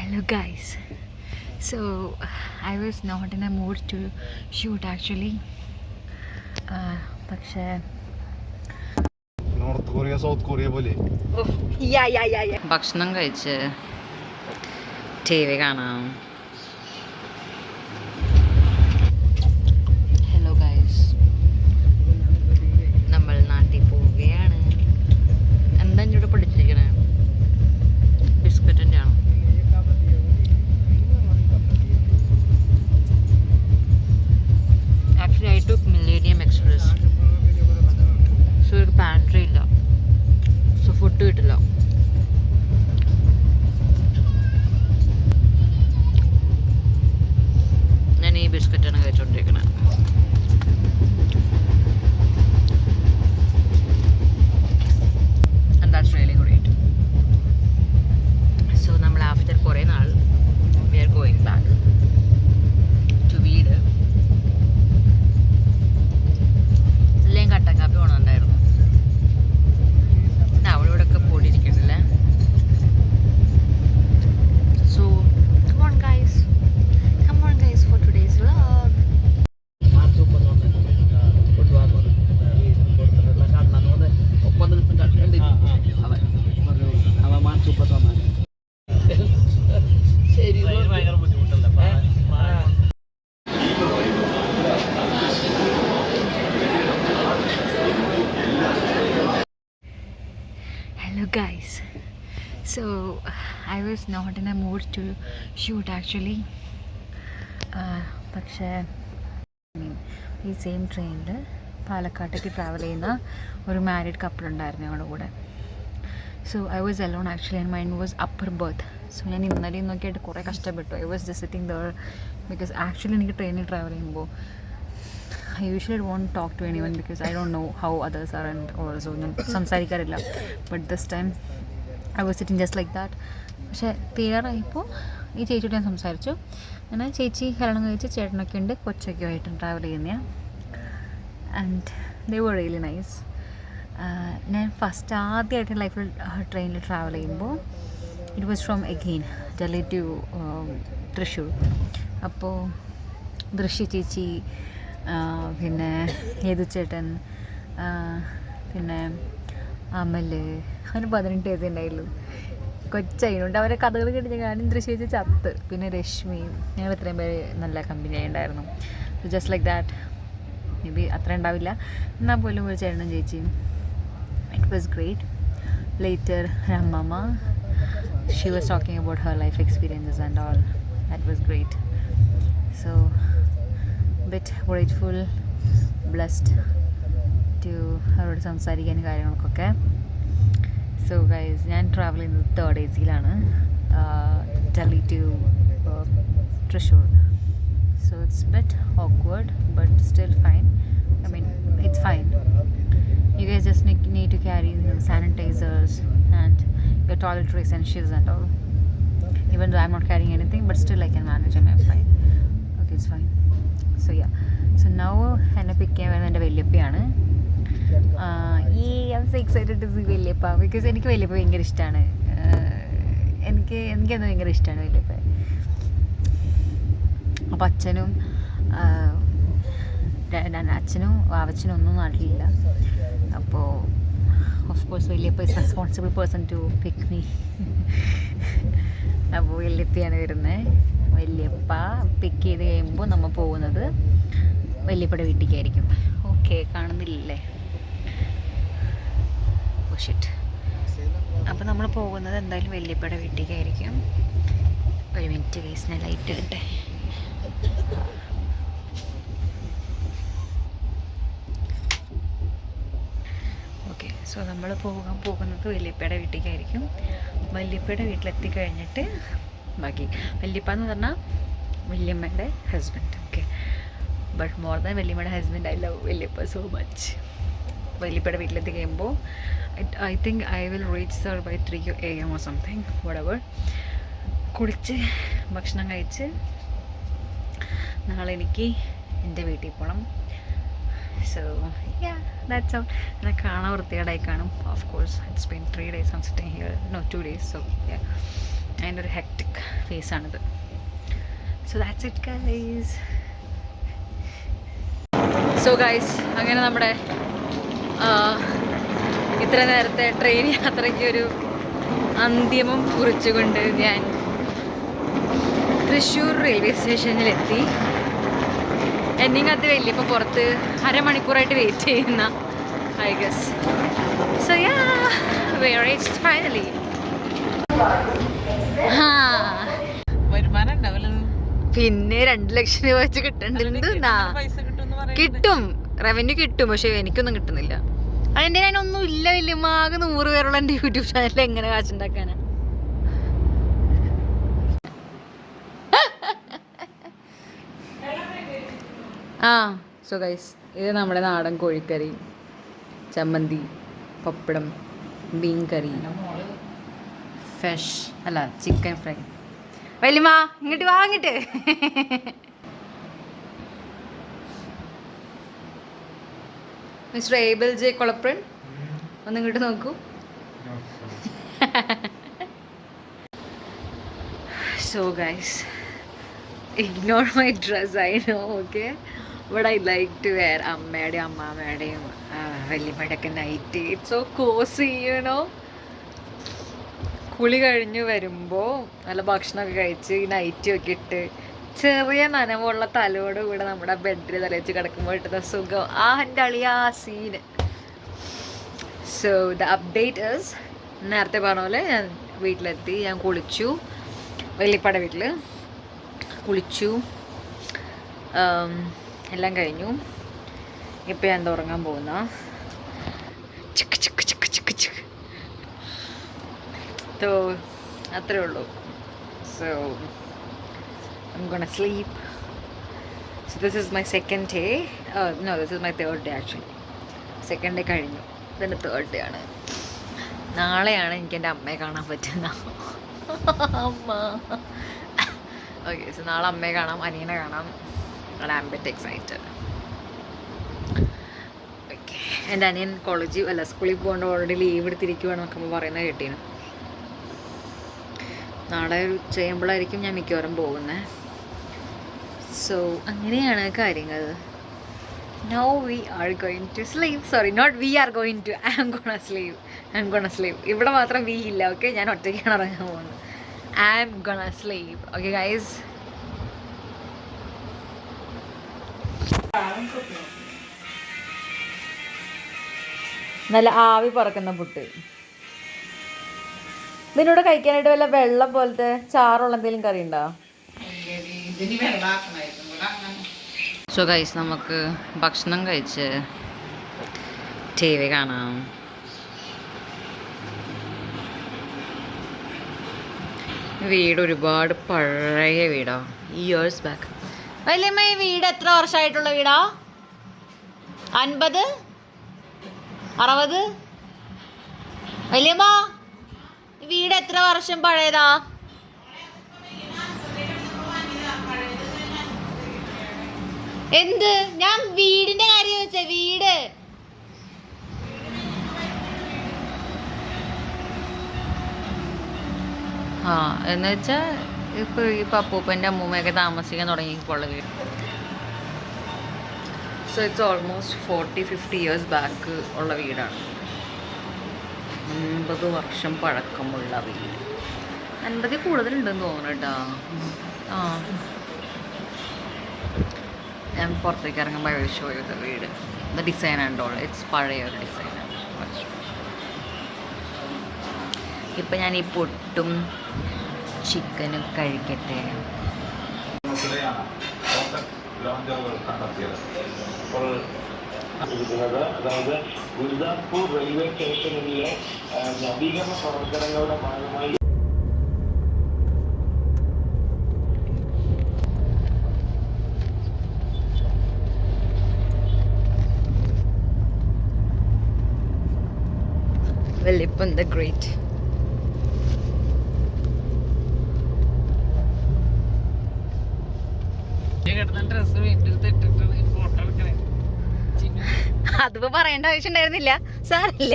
Hello guys. So I was not in a mood to shoot actually. പക്ഷേ north Korea south Korea പോലെ ഭക്ഷണം കഴിച്ച് T V കാണാം. Hello guys, നമ്മൾ നാട്ടിൽ പോവുകയാണ്. എന്താ ഇവിടെ പഠിച്ചിരിക്കണേ? ബിസ്ക്കറ്റിൻ്റെ ആണോ? Actually I took millennium express. So ഒരു പാൻട്രി ഇല്ല, സോ ഫുഡ് കിട്ടില്ല. ഞാൻ ഈ ബിസ്ക്കറ്റാണ് കഴിച്ചുകൊണ്ടിരിക്കുന്നത്. And that's really great. So നമ്മൾ ആഫ്റ്റർ കുറേ നാൾ we are going back to വീട്. എല്ലാം കട്ടൻ കാപ്പി പോകണുണ്ടായിരുന്നു. അവളിവിടെ ഒക്കെ പോടിയിരിക്കണല്ലേ. So come on guys for today's vlog. Hello guys. So I was not in a mood to shoot actually. പക്ഷേ ഈ സെയിം ട്രെയിനിൽ പാലക്കാട്ടേക്ക് ട്രാവൽ ചെയ്യുന്ന ഒരു മാരീഡ് കപ്പിൾ ഉണ്ടായിരുന്നു ഞങ്ങളുടെ കൂടെ. So I was alone actually and mind was upper birth. So ഞാൻ ഇന്നലെയും നോക്കിയിട്ട് കുറേ കഷ്ടപ്പെട്ടു. I was just sitting there because actually എനിക്ക് ട്രെയിനിൽ ട്രാവൽ ചെയ്യുമ്പോൾ I usually won't talk to anyone because I don't know how others are and also സംസാരിക്കാറില്ല. But this time I was sitting just like that. പക്ഷേ തീരാറായപ്പോൾ ഈ ചേച്ചിയോട് ഞാൻ സംസാരിച്ചു. അങ്ങനെ ചേച്ചി കല്യാണം കഴിച്ച് ചേട്ടനൊക്കെ ഉണ്ട്, കൊച്ചൊക്കെ ആയിട്ടും ട്രാവൽ ചെയ്യുന്നതാണ്. And they were really nice. ഞാൻ ഫസ്റ്റ് ആദ്യമായിട്ട് ലൈഫിൽ ട്രെയിനിൽ ട്രാവൽ ചെയ്യുമ്പോൾ it was from again Delhi to Thrissur. അപ്പോൾ ദൃശ്യ ചേച്ചി, പിന്നെ യേതുച്ചേട്ടൻ, പിന്നെ അമൽ, അവന് 18 വയസ്സേ ഉണ്ടായുള്ളൂ. കൊച്ചായതുകൊണ്ട് അവരെ കഥകൾ കേട്ട് ഞാനും ദൃശ്യ ചേച്ചി ചത്ത്. പിന്നെ രശ്മിയും ഞങ്ങൾ ഇത്രയും പേര് നല്ല കമ്പനിയായി ഉണ്ടായിരുന്നു. Just like that. May be അത്ര ഉണ്ടാവില്ല, എന്നാൽ പോലും ഒരു ചേട്ടനും ചേച്ചിയും. It was great. ലേറ്റർ അമ്മമ്മ, she was talking about her life experiences and all. That was great. So bit grateful, blessed to അവരോട് സംസാരിക്കാനും കാര്യങ്ങൾക്കൊക്കെ. സോ ഗൈസ്, ഞാൻ ട്രാവൽ ചെയ്യുന്നത് 3rd AC-ലാണ്, Delhi to Thrissur. So it's bit awkward but still fine. I mean it's fine. You guys just need to carry sanitizers and your toiletry essentials and all. Even though I'm not carrying anything, but still I can manage and I'm fine. Okay, it's fine. So yeah, so now എന്നെ pick ചെയ്യാൻ വരുന്നത് എൻ്റെ വല്യപ്പയാണ്. ഈ I am so excited to see വല്യപ്പ because എനിക്ക് വല്യപ്പ ഭയങ്കര ഇഷ്ടമാണ്. എനിക്കത് ഭയങ്കര ഇഷ്ടമാണ് വല്യപ്പ. അപ്പോൾ അച്ഛനും വാവച്ചനും ഒന്നും നാട്ടിലില്ല. അപ്പോൾ ഓഫ് കോഴ്സ് വല്യപ്പ is responsible person to pick me. അപ്പോൾ വല്യപ്പയാണ് വരുന്നത്. വല്യപ്പ പിക്ക് ചെയ്ത് കഴിയുമ്പോൾ നമ്മൾ പോകുന്നത് വല്യപ്പയുടെ വീട്ടിലേക്കായിരിക്കും. ഓക്കെ, കാണുന്നില്ലേ? Oh shit. അപ്പോൾ നമ്മൾ പോകുന്നത് എന്തായാലും വല്യപ്പയുടെ വീട്ടിലേക്കായിരിക്കും. ഒരു മിനിറ്റ് കേസ്, ഞാൻ ലൈറ്റ് ഇടട്ടെ. ഓക്കെ, സോ നമ്മൾ പോകുന്നത് വല്യപ്പയുടെ വീട്ടിലേക്കായിരിക്കും. വല്യപ്പയുടെ വീട്ടിലെത്തിക്കഴിഞ്ഞിട്ട് ബാക്കി. വല്യപ്പ എന്ന് പറഞ്ഞാൽ വല്യമ്മയുടെ husband. Okay, but more than വല്യമ്മയുടെ ഹസ്ബൻഡ്, ഐ ലവ് വല്യപ്പ സോ മച്ച്. വല്യപ്പയുടെ വീട്ടിലെത്തി കഴിയുമ്പോൾ I think I will reach sir by 3 AM or something, whatever. കുളിച്ച് ഭക്ഷണം കഴിച്ച് നാളെ എനിക്ക് എൻ്റെ വീട്ടിൽ പോകണം. So yeah, that's all. എന്നെ കാണാൻ വൃത്തികേടായി കാണും. Of course it's been 3 days I'm sitting here, no 2 days. So yeah, I ഭയങ്കര ഹെക്ടിക് ഫേസാണിത്. So that's it guys. So guys, അങ്ങനെ നമ്മുടെ ഇത്ര നേരത്തെ ട്രെയിൻ യാത്രയ്ക്ക് ഒരു അന്തിമം കുറിച്ചുകൊണ്ട് ഞാൻ തൃശ്ശൂർ റെയിൽവേ സ്റ്റേഷനിലെത്തി. എന്നിങ്ങത്ത് വലിയ ഇപ്പോൾ പുറത്ത് അരമണിക്കൂറായിട്ട് വെയിറ്റ് ചെയ്യുന്ന I guess. So yeah we reached finally. വരുമാനം ഉണ്ടാവില്ല. പിന്നെ 2 ലക്ഷം രൂപ വെച്ച് കിട്ടണ്ടെന്നാ കിട്ടും, റവന്യൂ കിട്ടും. പക്ഷെ എനിക്കൊന്നും കിട്ടുന്നില്ല. അതിൻ്റെ ഞാനൊന്നും ഇല്ല. വല്യമ്മ ആകെ 100 പേരുള്ള എൻ്റെ യൂട്യൂബ് ചാനലിൽ എങ്ങനെ കാശുണ്ടാക്കാനാ? സോ ഗൈസ്, ഇത് നമ്മുടെ നാടൻ കോഴിക്കറി, ചമ്മന്തി, പപ്പടം, മീൻ കറി, ഫിഷ് അല്ല ചിക്കൻ ഫ്രൈ. വല്യമ്മ ഇങ്ങോട്ട് വാങ്ങിട്ട്. മിസ്റ്റർ ഏബിൾ ജെ കൊളപ്രൻ, ഒന്ന് ഇങ്ങോട്ട് നോക്കൂ. So guys, ignore my dress, I know, okay, but I like to wear അമ്മയുടെയും അമ്മാമ്മയുടെയും വല്യമ്മയുടെ ഒക്കെ night. It's so cosy, you know. കുളി കഴിഞ്ഞ് വരുമ്പോൾ നല്ല ഭക്ഷണമൊക്കെ കഴിച്ച് ഈ നൈറ്റി ഒക്കെ ഇട്ട് ചെറിയ നനവുള്ള തലയോട് കൂടെ നമ്മുടെ ബെഡിൽ തലവെച്ച് കിടക്കുമ്പോൾ കിട്ടുന്ന സുഖം, എൻ്റെ അളിയാ scene. So the update is, നേരത്തെ പറഞ്ഞ പോലെ ഞാൻ വീട്ടിലെത്തി. ഞാൻ കുളിച്ചു, വല്യപ്പയുടെ വീട്ടിൽ കുളിച്ചു, എല്ലാം കഴിഞ്ഞു. ഇപ്പം ഞാൻ ഉറങ്ങാൻ പോകുന്ന ചിക്ക് ചിക്ക് ചിക്ക് ചിക്ക് ചിക്ക്. So അത്രേ ഉള്ളൂ. So I'm gonna sleep. So this is my second day. No, this is my third day actually. Second day കഴിഞ്ഞു, ഇതിൻ്റെ തേർഡ് ഡേ ആണ്. നാളെയാണ് എനിക്ക് എൻ്റെ അമ്മയെ കാണാൻ പറ്റുന്ന അമ്മ. ഓക്കെ, സോ നാളെ അമ്മയെ കാണാം, അനിയനെ കാണാം. I am bit excited. Okay, എൻ്റെ അനിയൻ കോളേജിൽ അല്ല സ്കൂളിൽ പോകേണ്ട ഓൾറെഡി ലീവ് എടുത്തിരിക്കുവാണെന്നൊക്കെ നമ്മൾ പറയുന്നത് കേട്ടീന്. നാളെ ഒരു ഉച്ചയുമ്പോഴായിരിക്കും ഞാൻ മിക്കവാറും പോകുന്നത്. സോ അങ്ങനെയാണ് കാര്യങ്ങൾ. Now we are going to sleep. Sorry, not we are going to. I am gonna sleep. ഇവിടെ മാത്രം we ഇല്ല, ഓക്കെ. ഞാൻ ഒറ്റയ്ക്കാണ് ഇറങ്ങാൻ പോകുന്നത്. I am gonna sleep. Okay guys. നല്ല ആവി പറക്കുന്ന പുട്ട്. ഇതിനോട് കഴിക്കാനായിട്ട് വല്ല വെള്ളം പോലത്തെ ചാറുള്ള എന്തെങ്കിലും കറി ഉണ്ടോ? സോ ഗൈസ്, നമുക്ക് ഭക്ഷണം കഴിച്ച് TV കാണാം. വീട് ഒരുപാട് പഴയ വീടാ, ഇയേഴ്സ് ബാക്ക്. വല്യമ്മ, ഈ വീട് എത്ര വർഷമായിട്ടുള്ള വീടാ? 50, 60? വല്യമ്മ, വീട് എത്ര വർഷം പഴയതാ? എന്ത്? ഞാൻ വീടിന്റെ കാര്യം വെച്ചേ, വീട്. എന്ന് വെച്ചാ ഇപ്പൊ ഈ പപ്പൂപ്പൻ്റെ അമ്മൂമ്മയൊക്കെ താമസിക്കാൻ തുടങ്ങിയിട്ടുള്ള വീട്. So it's almost 40-50 years back ഉള്ള വീടാണ്. 50 വർഷം പഴക്കമുള്ള വീട്. 50 കൂടുതലുണ്ടെന്ന് തോന്നുന്നു കേട്ടോ. ഞാൻ പുറത്തേക്ക് ഇറങ്ങുമ്പോൾ ഷോ ചെയ്ത വീട്, the design and all, it's പഴയ ഒരു ഡിസൈനാണ്. ഇപ്പം ഞാൻ ഈ പൊട്ടും ചിക്കനും കഴിക്കട്ടെ. അതായത് ഗുരുദാസ്പൂർ റെയിൽവേ സ്റ്റേഷനിലെ നവീകരണ പ്രവർത്തനങ്ങളുടെ ഭാഗമായി Vallippan the Great. അതിപ്പോ പറയേണ്ട ആവശ്യം ഉണ്ടായിരുന്നില്ല, സാറില്ല.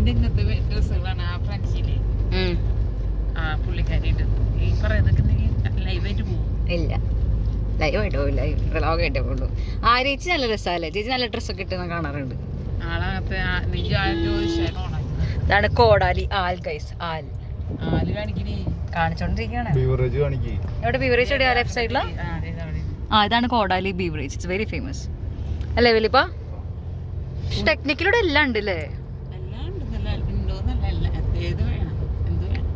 ഇതിന്റെ ഇങ്ങനത്തെ ഡ്രസ്സുകളാണ് ആ ഫ്രഞ്ചില് ആ പുള്ളിക്കാരി ഇട്ടത്. ഈ പറയുന്നതൊക്കെ ലൈവായിട്ട് പോകും. ഇല്ല ലൈവായിട്ട് പോയില്ല, വ്ളോഗായിട്ടേ പോകുള്ളൂ. ആ ചേച്ചി നല്ല രസമല്ലേ, ചേച്ചി നല്ല ഡ്രസ്സൊക്കെ ഇട്ട് കാണാറുണ്ട്. ആളകത്ത് നീ ചോദിച്ചാൽ ഇതാണ് കോടാലി ആൽ ഗൈസ്. ആൽ ആല് കാണിക്കണേ കാണിച്ചോണ്ടിരിക്കുകയാണ്. കാണിക്കേ എവിടെ ബീവറേജ് എവിടെയാ? ലെഫ്റ്റ് സൈഡിലാ? ആ ഇതാണ് കോടാലി ബീവറേജ്. ഇറ്റ്സ് വെരി ഫേമസ് അല്ലേ വലിപ്പ? ടെക്നിക്കലൂടെ എല്ലാം ഉണ്ട് അല്ലേ? എല്ലാം ഉണ്ടെന്നല്ല ഉണ്ടോന്നല്ല, ഏത് വേണം എന്ത് വേണം.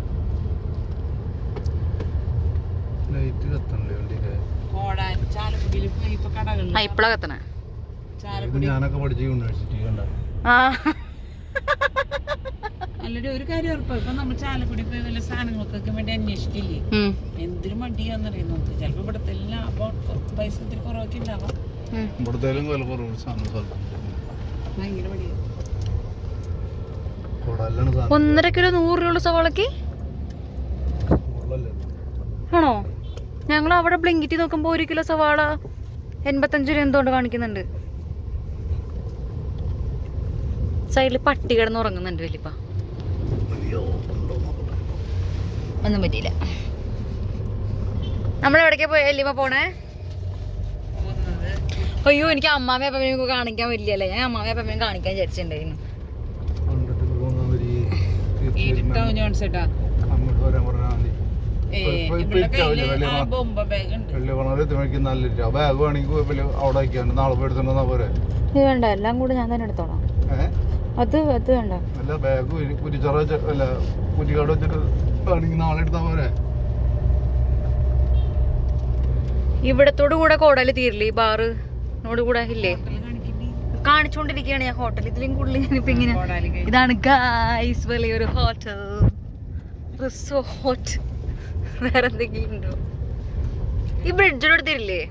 ലൈറ്റ് കത്തണല്ലേ വണ്ടിയിലെ? കോടാൻ ചാലക്കുടിയിൽ ഇപ്പൊ കടകളിൽ ആ ഇപ്പളാ കത്തണേ. ചാലക്കുടി ഞാനൊക്കെ പഠിച്ച യൂണിവേഴ്സിറ്റി കണ്ട. ആ അല്ലടി ഒരു കാര്യം ഉറപ്പാ, ഇപ്പൊ നമ്മൾ ചാലക്കുടി പോയി വല്ല സാധനങ്ങൾക്കൊക്കെ വേണ്ടി അന്വേഷിക്കില്ലേ, എന്തൊരു മടിയാന്നറിയുന്നു. ചിലപ്പോ ഇവിടത്തെ എല്ലാം അപ്പൊ പൈസ ഇത്തിരി കുറവൊക്കെ ഉണ്ടാവാം. ഇവിടത്തേലും വില കുറവ് സാധനം സ്ഥലം ഭയങ്കര മടിയാ. കൊടല്ലാണ് സാധനം 1.5 കിലോ 100 രൂപ സവാളക്ക് കൊള്ളല്ലേ? ആണോ? ഞങ്ങൾ അവിടെ ബ്ലിങ്കിറ്റി നോക്കുമ്പോ 1 കിലോ സവാള 85 രൂപ എന്തുകൊണ്ട് കാണിക്കുന്നുണ്ട്. സൈഡില് പട്ടി കിടന്ന് ഉറങ്ങുന്നുണ്ട് വലിപ്പ. ഒന്നും പറ്റിയില്ല. നമ്മളെവിടേക്കാ പോയി വലിയമ്മ പോണേ? അയ്യോ എനിക്ക് അമ്മാമ്മ അപ്പമ്മ കാണിക്കാൻ പറ്റില്ലല്ലേ. ഞാൻ അമ്മാമ്മ അപ്പമ്മ കാണിക്കാൻ വിചാരിച്ചിട്ടുണ്ടായിരുന്നു. ജോൺസേട്ടാ അങ്ങോട്ട് വരാൻ പറഞ്ഞാൽ മതി. ബൊമ്പ ബാഗ് ഉണ്ട്. വലിയ പറഞ്ഞാൽ നല്ല ബാഗ് വേണമെങ്കിൽ അവിടെ വയ്ക്കാണ്ട് നാളെ പോയി എടുത്തോണ്ടാ പോരെ. ഇത് വേണ്ട, എല്ലാം കൂടെ ഞാൻ തന്നെ എടുത്തോളാം. അത് വേണ്ട. അല്ല ബാഗ് കുറ്റിച്ചറ അല്ല കുറ്റിക്കാട് വെച്ചിട്ട് വേണമെങ്കിൽ നാളെ എടുത്താ പോരെ. ഇവിടത്തോട് കൂടെ കോടല് തീരില്ലേ? ഈ ബാറിനോട് കൂടെ ഇല്ലേ? കാണിച്ചോണ്ടിരിക്കുകയാണ് ഞാൻ ഹോട്ടൽ. ഇതിലും കൂടുതൽ ഞാനിപ്പോ ഇങ്ങനെ. ഇതാണ് ഗൈസ് വലിയൊരു ഹോട്ടൽ റിസോർട്ട്. വേറെ എന്തെങ്കിലും ഉണ്ടോ? ഈ ബ്രിഡ്ജിനോട് തരില്ലേ?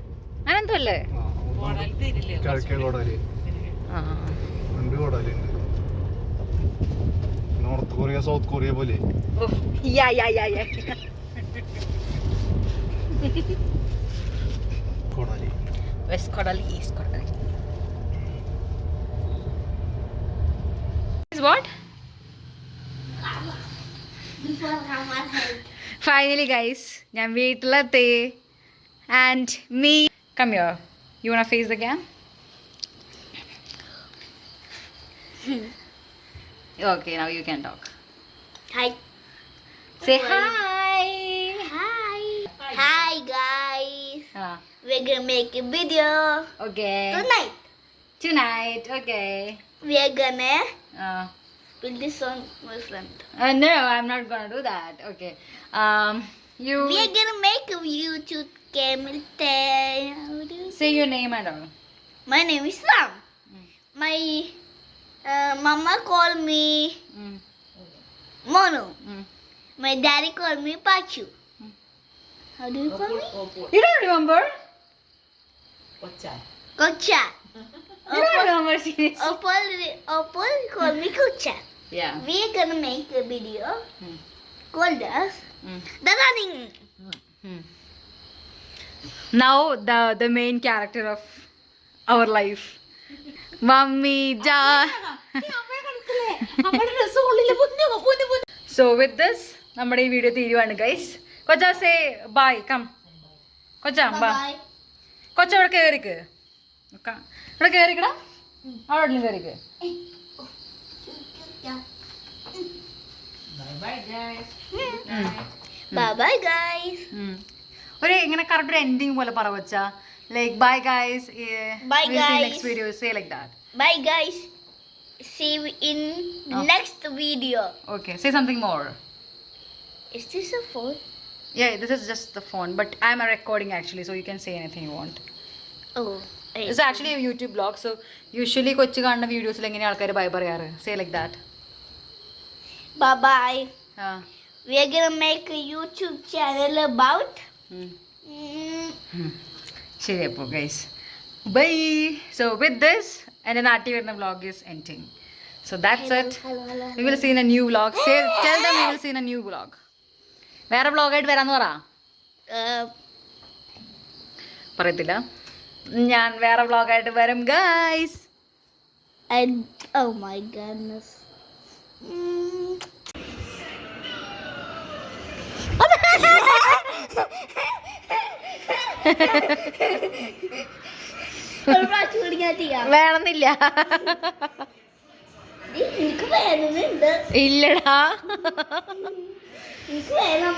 അങ്ങനെന്തോ അല്ലേ? കിഴക്കേ കോടാലി ആ 2 കോടാലി ഉണ്ട്. നോർത്ത് കൊറിയ സൗത്ത് കൊറിയ പോലെ. കോടാലി വെസ്റ്റ് കോടാലി, ഈസ്റ്റ് കോടാലി. What? Finally guys, ഞാൻ വീട്ടിലെത്തി. And me, come here. You wanna face the cam? Okay, now you can talk. Hi. Say hi. Hi. Hi guys. We're gonna make a video Okay. tonight. Tonight, okay. We're gonna Uh, put this on my friend. no, I'm not gonna do that. Okay. You We're gonna make a YouTube camel tail. say your name and all. My name is Ram. My mama called me Mono. My daddy called me Pachu. How do you call me? You don't remember? Kocha. You don't remember seriously? Opal called me Kocha. Yeah. We're gonna make a video called as Mm. The Running. Now the main character of our life. Mummy Ja. So with this നമ്മുടെ ഈ video തീരുവാണ് guys. കൊച്ച say by. Come കൊച്ച ബാ. Bye. കൊച്ച അവിടെ കേറിക്ക്. ഇവിടെ കേറിക്കടാ. അവിടെ കേറിക്ക്. Bye bye guys. ഒരു ഇങ്ങനെ കറക്റ്റ് ഒരു എൻഡിങ് പോലെ പറ കൊച്ച. Like bye guys. Bye, guys. Next video say like that. Bye guys. See you in next video. Okay, say something more. Is this a phone? Yeah, this is just the phone, but I'm a recording actually, so you can say anything you want. Oh. It's actually a YouTube blog, so usually കൊച്ചു കാണുന്ന വീഡിയോസിൽ എങ്ങനെ ആൾക്കാർ by പറയാറ്? Say like that. Bye bye. Ah. We are gonna make a YouTube channel about. ശരി അപ്പോൾ guys bye. So with this എൻ്റെ നാട്ടിൽ വരുന്ന vlog is ending. So that's it. We will see in a new vlog. Tell them we will see in a new vlog. വേറെ വ്ളോഗായിട്ട് വരാമെന്ന് പറയത്തില്ല. ഞാൻ വേറെ വ്ളോഗായിട്ട് വരും guys. And oh my goodness. ഒരു പ്രാവശ്യം കൂടി ഞാൻ ചെയ്യാം. വേണമെന്നില്ല. എനിക്ക് വേണമെന്നുണ്ട്. ഇല്ലടാ. എനിക്ക് വേണം.